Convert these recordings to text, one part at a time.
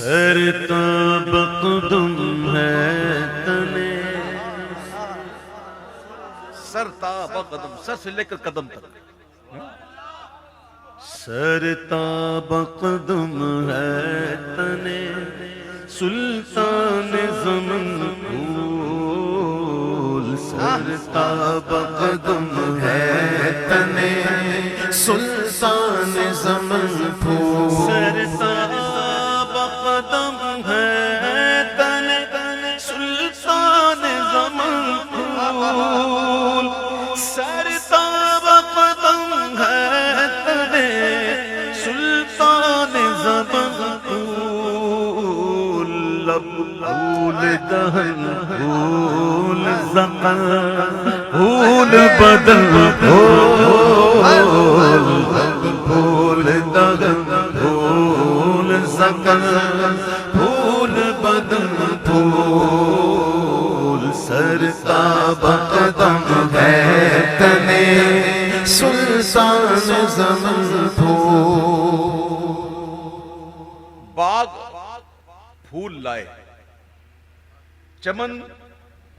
سرتاب قدم ہے تنے، سرتاب قدم، سر سے لے کر قدم تک. سرتاب قدم ہے تنے، سلطان زمن پھول. سرتاب قدم ہے تنے، سلطان زمن پھول. سرتاب قدم ہے تنے، سلطان زمن پھول. سرتاب قدم ہے تنے، سلطان زمن پھول. لب پھول دہن پھول زقن پھول بدن پھول. لب پھول دہن پھول زقن پھول بدن پھول. سرتاب قدم ہے تنے، سلطان زمن پھول. باغ پھول لائے، چمن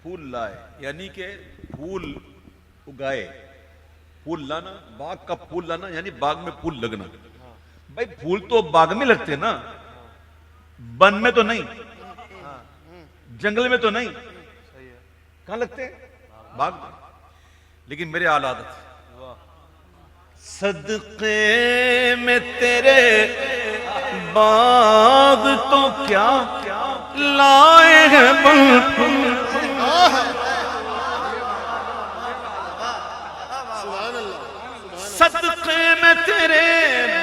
پھول لائے، یعنی کہ پھول اگائے. پھول لانا، باغ کا پھول لانا یعنی باغ میں پھول لگنا. بھائی پھول تو باغ میں لگتے نا، بن میں تو نہیں، جنگل میں تو نہیں. کہاں لگتے ہیں؟ باغ میں. لیکن میرے آلات صدقے میں تیرے باغ تو کیا لائے ہیں بن پھول. صدقے میں تیرے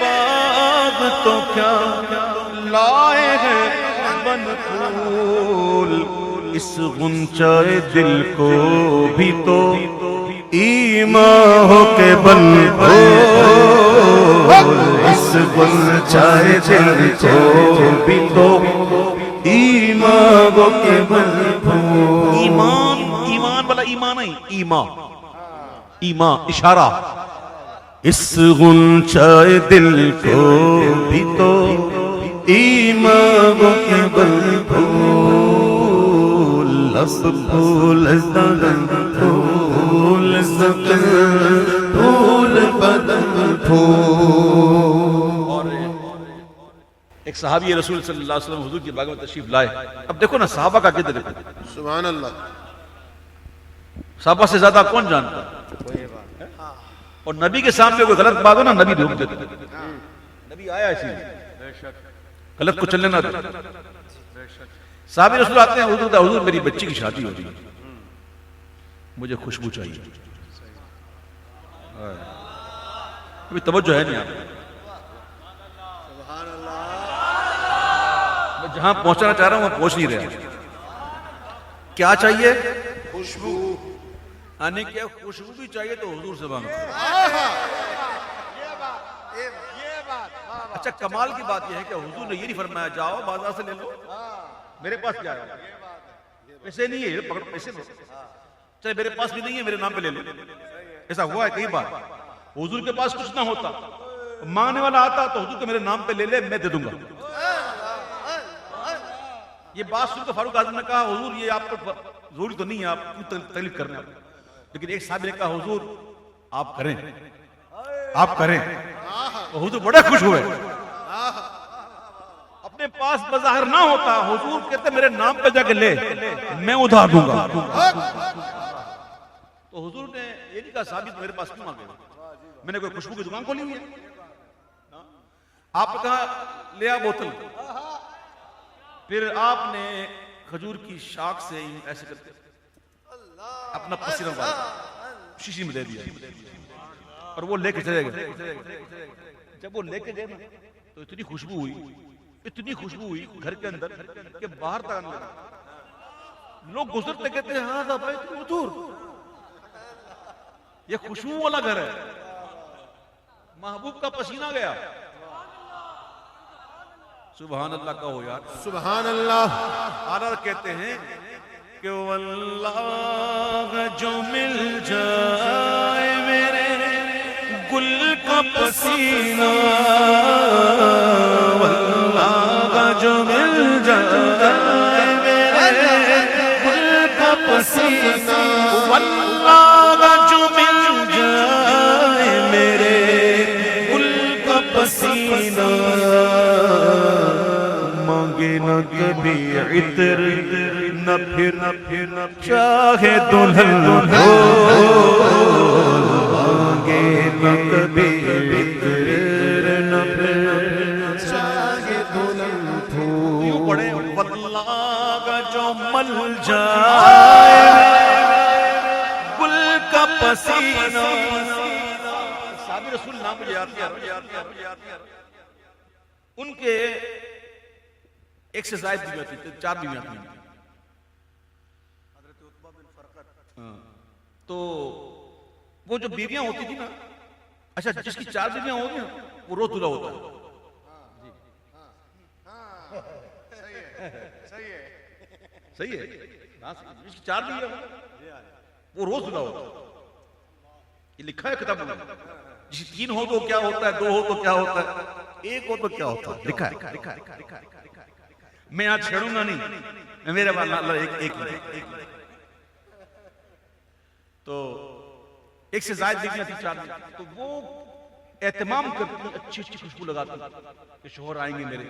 باغ تو کیا لائے ہیں بن پھول. اس غنچۂ دل کو بھی تو ایمان ہو کے بن پھول. اس غنچۂ دل کو بھی تو ایمان ہو کے بن پھول. ایمان، ایمان والا ایمان نہیں، ایمان، ایمان اشارہ. اس غنچۂ دل کو بھی تو ایمان ہو کے بن پھول. لب پھول دہن پھول زقن پھول بدن پھول. اور ایک صحابی رسول صلی اللہ علیہ وسلم حضور کی باغ میں تشریف لائے. اب دیکھو نا صحابہ کا قدر دیکھو. سبحان اللہ. صحابہ سے زیادہ کون جانتا؟ اور نبی کے سامنے کوئی غلط بات ہو نا، نبی روک دیتے. نبی آیا اسی لیے غلط کو چلنے نہ دے. صحابی رسول آتے ہیں، حضور میری بچی کی شادی ہو رہی ہے، مجھے خوشبو چاہیے. ابھی توجہ ہے نہیں آپ. میں جہاں پہنچنا چاہ رہا ہوں وہاں پہنچ نہیں رہا. کیا چاہیے؟ خوشبو. آنے کیا خوشبو بھی چاہیے تو حضور سے مانگو. اچھا کمال کی بات یہ ہے کہ حضور نے یہ نہیں فرمایا جاؤ بازار سے لے لو، میرے پاس کیا ہے، پیسے نہیں ہے، پکڑ پیسے دو، چاہے میرے پاس بھی نہیں ہے میرے نام پہ لے لو. ایسا ہوا ہے کئی بار. حضور کے پاس کچھ نہ ہوتا، مانگنے والا آتا تو حضور کو میرے نام پہ لے لے، میں دے دوں گا. یہ بات سن کر فاروق اعظم نے کہا حضور یہ آپ کو ضروری تو نہیں ہے، آپ کیوں تکلیف کرنے آپ. لیکن ایک صاحب نے کہا حضور آپ کریں، آپ کریں. تو حضور بڑے خوش ہوئے. اپنے پاس بظاہر نہ ہوتا، حضور کہتے میرے نام پہ جا کے لے، میں ادھار دوں گا. تو حضور نے یہ نہیں کہا صحابی میرے پاس کیوں مانگے، میں نے کوئی خوشبو کی دکان کھولی ہے. آپ نے کہا لے آ بوتل. پھر آپ نے کھجور کی شاخ سے ایسے کرتے اپنا پسینہ ڈالا، شیشی میں دے دیا اور وہ لے کے چلے گئے. جب وہ لے کے گئے نا تو اتنی خوشبو ہوئی، اتنی خوشبو ہوئی گھر کے اندر کہ باہر تک آنے لگا. لوگ گزرتے کہتے ہیں ہاں بھائی حضور یہ خوشبو والا گھر ہے، محبوب کا پسینہ گیا. سبحان اللہ کہو یار. سبحان اللہ. آرہ کہتے ہیں کہ واللہ جو مل جائے میرے گل کا پسینہ، واللہ جو مل جائے میرے گل کا پسینہ واللہ جو مل جائے میرے گل کا پسینہ مانگے نہ کبھی عطر نہ پھر چاہے دلہن ہو مانگے نہ کبھی عطر نہ پھر چاہے دلہن ہو یوں پڑھے واللہ کا جو مل جائے گل کا پسینہ صحابی رسول نام مجھے یاد کیا ان کے ایک سے زائد بیویاں تھی 4 بیویاں تھیں تو وہ جو بیویاں ہوتی تھی نا اچھا جس کی 4 بیویاں ہوتی ہیں وہ روز دلہا ہوتا ہے صحیح ہے جس کی 4 بیویاں وہ روز دلہا ہوتا ہے یہ لکھا ہے کتاب میں جس کی 3 ہو تو کیا ہوتا ہے 2 ہو تو کیا ہوتا ہے 1 ہو تو کیا ہوتا ہے لکھا ہے میں آج چھیڑوں گا نہیں میرے والا اللہ ایک تو ایک سے زائد بیویاں تھی 4 تو وہ اہتمام کرتی اچھی خوشبو لگاتی کہ شوہر آئیں گے میرے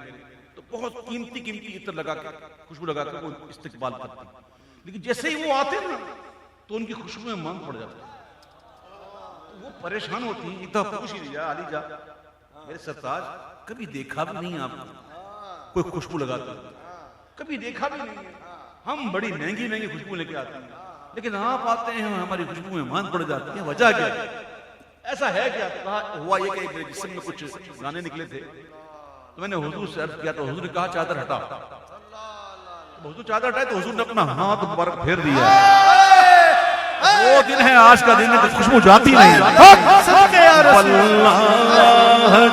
تو بہت قیمتی عطر لگا کے خوشبو لگا کے وہ استقبال کرتی لیکن جیسے ہی وہ آتے نا تو ان کی خوشبو میں مانگ پڑ جاتی وہ پریشان ہوتی ہیں ایک دفعہ پوچھ ہی لیا علی جا میرے سرتاج کبھی دیکھا بھی نہیں آپ کوئی خوشبو لگاتا کبھی دیکھا بھی نہیں ہم بڑی مہنگی خوشبو لے کے آتے ہیں لیکن آپ آتے ہیں ہماری خوشبو میں مان پڑ جاتی ہے وجہ کیا ہے ایسا ہے کیا ہوا یہ کہ میرے جسم میں کچھ گانے نکلے تھے تو میں نے حضور سے عرض کیا تو حضور نے کہا چادر ہٹا حضور چادر ہٹائے تو حضور نے اپنا ہاتھ مبارک پھیر دیا وہ دن ہے آج کا دن ہے تو خوشبو جاتی نہیں واللہ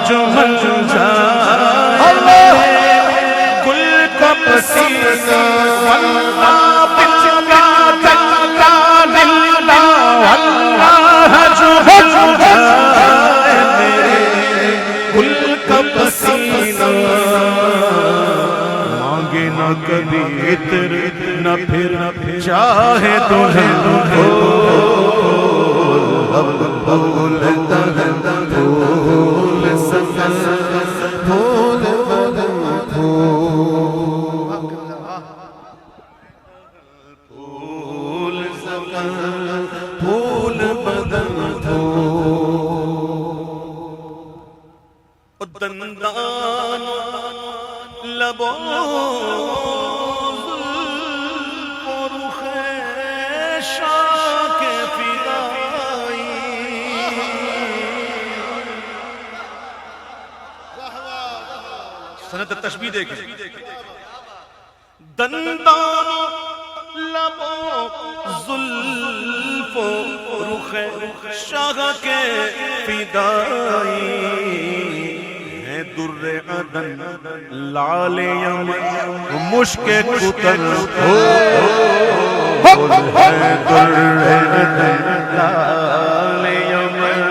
جو مل جائے گل کا پسینہ واللہ بچکا تکا للہ واللہ جو مل جائے میرے گل کا پسینہ مانگے نہ کبھی عطر نہ پھر چاہے دلہن ہو پھول سکن پھول بدن پھول سکن پھول بدن دندان لبوں سنت تشبیہ دیکھیں دندان لبوں زلف و رخ شاہ کے فدائی ہیں در عدن لال یمن مشک کتن ہو ہیں در عدن لال یمن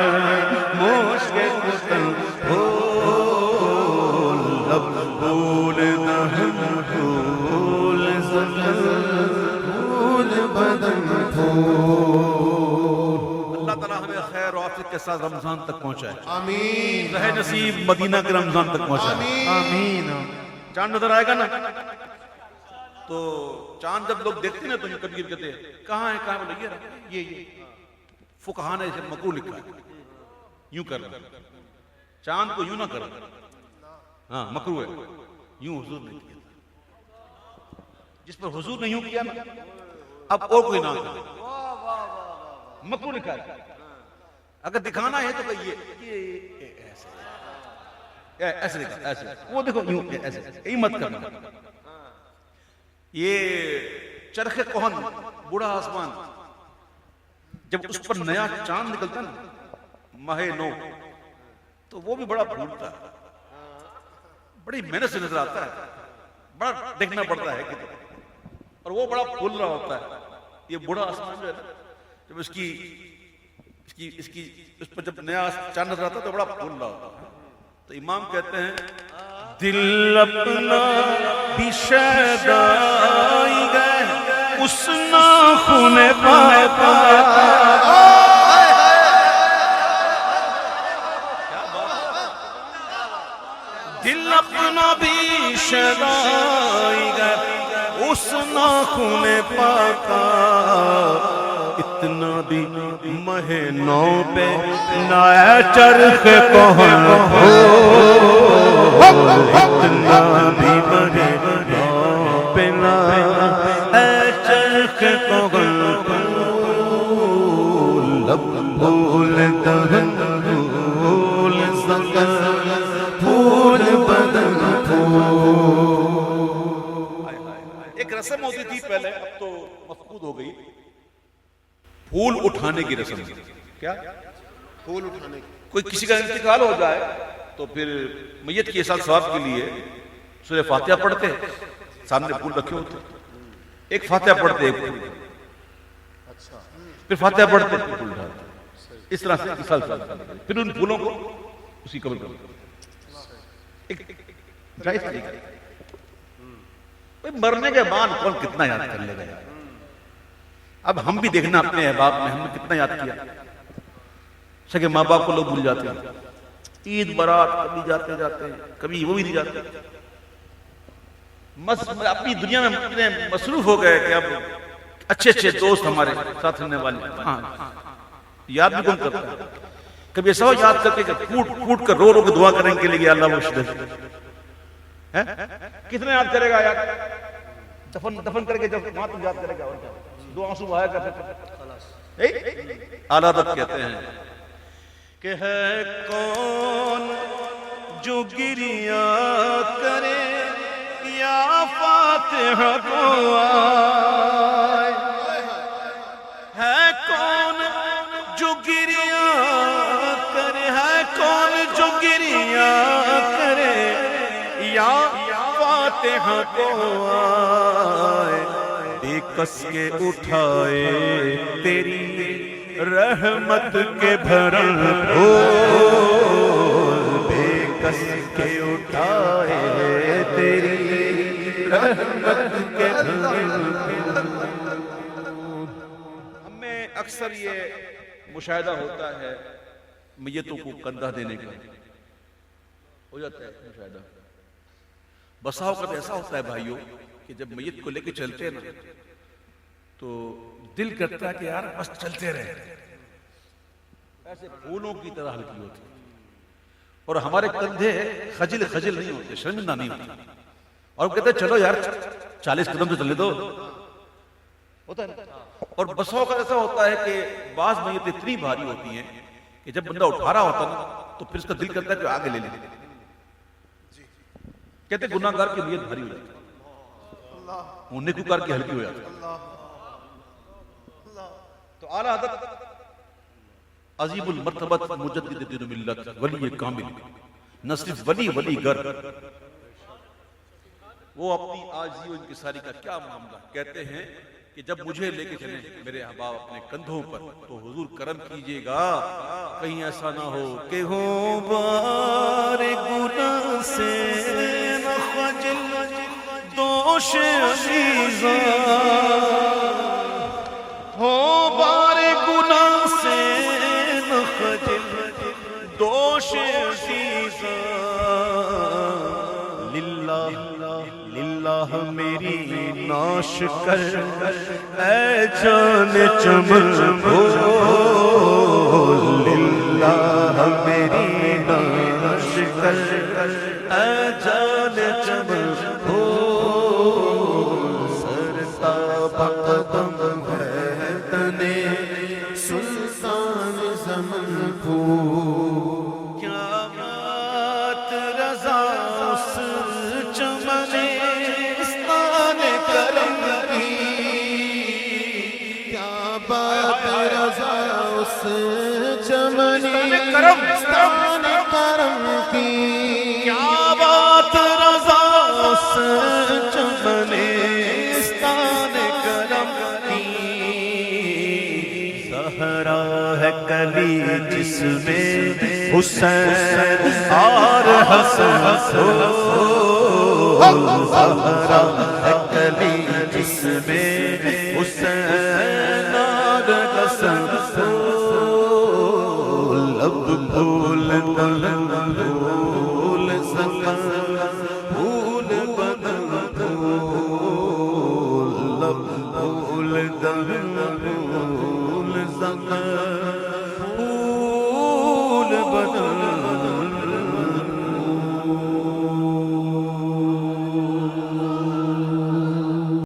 مشک کتن ہو پھول دہن پھول سکن پھول بدن پھول اللہ تعالیٰ ہمیں خیر و عافیت کے ساتھ رمضان تک پہنچائے آمین رہے نصیب مدینہ کے رمضان تک پہنچائے آمین چاند نظر آئے گا نا تو چاند جب لوگ دیکھتے ہیں تو یہ کبھی کہتے ہیں کہاں ہے کہاں لگے رہا یہ فقہاء نے اسے مکروہ لکھا ہے یوں کر چاند کو یوں نہ کر ہاں مکروہ ہے یوں حضور نے کیا جس پر حضور نے یوں کیا نا اب اور کوئی نہ کرے مکروہ لکھا ہے اگر دکھانا ہے تو یہ ایسے دیکھا ایسے وہ دیکھو یوں ایسے یہی مت کرنا یہ چرخ کوہن بوڑھا آسمان جب اس پر نیا چاند نکلتا نا ماہ نو تو وہ بھی بڑا پھولتا ہے بڑی محنت سے نظر آتا ہے بڑا دیکھنا پڑتا ہے اور وہ بڑا پھول رہا ہوتا ہے یہ بوڑھا آسمان جو ہے نا جب اس پر جب نیا چاند نظر آتا ہے تو بڑا پھول رہا ہوتا ہے تو امام کہتے ہیں دل اپنا بھی شیدائی گئے اس ناخن پاپا دل اپنا بھی شیدائی گئے اس ناخن پاپا اتنا بھی مہینوں پہ نیا چرخ کون ہو اتنا بھی مہینوں پہ نیا چرخ کون لب بھول دہن بھول سکر پھول بدن پھول ایک رسم ہوتی تھی پہلے، اب تو مفقود ہو گئی، پھول اٹھانے کی رسم. کیا؟ پھول اٹھانے کی. کوئی کسی کا انتقال ہو جائے تو پھر میت کے ساتھ ثواب کے لیے سورہ فاتحہ پڑھتے، سامنے پھول رکھے ہوتے، ایک فاتحہ پڑھتے ایک پھول، پھر فاتحہ پڑھتے پھول اٹھاتے، اس طرح سے سال پھر ان پھولوں کو اسی قبر کرتے. ایک جائز طریقہ. مرنے کے بعد کون کتنا یاد کر لے گا. اب ہم بھی دیکھنا اپنے احباب میں ہم نے کتنا یاد کیا. سکے ماں باپ کو لوگ بھول جاتے ہیں، عید برات کبھی جاتے ہیں کبھی وہ بھی نہیں جاتے. اپنی دنیا میں اتنے مصروف ہو گئے کہ اب اچھے اچھے دوست ہمارے ساتھ رہنے والے یاد بھی کون کرتا ہے. کبھی ایسا ہو یاد کر کے پھوٹ پھوٹ کر رو رو کے دعا کرنے کے لیے اللہ وہ شدت کتنے یاد کرے گا. یار دفن کر کے جب وہاں تک یاد کرے گا اور کیا دو آنسو بہایا کرتے. اعلیٰ حضرت کہتے ہیں کہ ہے کون جو گریہ کرے یا فاتحہ کو آئے. ہے کون جو گریہ کرے، ہے کون جو گریہ کرے یا فاتحہ کو آئے. بے کس کے اٹھائے تیری رحمت کے بھرن پھول، بے کس کے اٹھائے تیری رحمت کے بھرن پھول. ہمیں اکثر یہ مشاہدہ ہوتا ہے میتوں کو کندھا دینے کا ہو جاتا ہے مشاہدہ. بسا اوقات ایسا ہوتا ہے بھائیوں کہ جب میت کو لے کے چلتے ہیں نا تو دل کرتا ہے کہ یار بس چلتے رہے، ایسے پھولوں کی طرح ہلکی ہوتی اور ہمارے کندھے خجل خجل نہیں ہوتے، شرمندہ نہیں ہوتے اور کہتے ہیں چلو یار 40 قدم تو چلے دو ہوتا ہے. اور بسا اوقات ایسا ہوتا ہے کہ بعض میتیں اتنی بھاری ہوتی ہیں کہ جب بندہ اٹھا رہا ہوتا نا تو پھر اس کا دل کرتا ہے کہ آگے لے لیں. کہتے ہیں گناہ گار کی نیت بھاری ہو جاتی ہے، وہ نیکوکار کی ہلکی ہو جاتی ہے. تو اعلیٰ حضرت عظیم المرتبت مجدد دین و ملت ولی کامل نہ صرف ولی گر، وہ اپنی عاجزی و انکساری کا کیا معاملہ کہتے ہیں کہ جب مجھے لے کے چلیں میرے احباب اپنے کندھوں پر تو حضور کرم کیجئے گا کہیں ایسا نہ ہو کہ ہو بار گناہ سے نہ خجل دوش عزیزاں، ہو بار گناہ سے نہ خجل دوش عزیزاں. للہ میری ناش کر اے جان چمن بھول، للہ میری ناش کر اے جان چمن بھول. سرتاب قدم ہے تنے سلطان زمن پھول، کیا بات رضا اس چمنستان کرم کی، کیا بات رضا اس چمنستان کرم کی، کیا بات رضا اس چمنستان کرم کی. زہرا ہے کلی جس میں حسین اور حسن ہو، زہرا ہے کلی جس میں حسین اور حسن لب پھول دلن پھول سفر پھول بدن پھول لب پھول دلن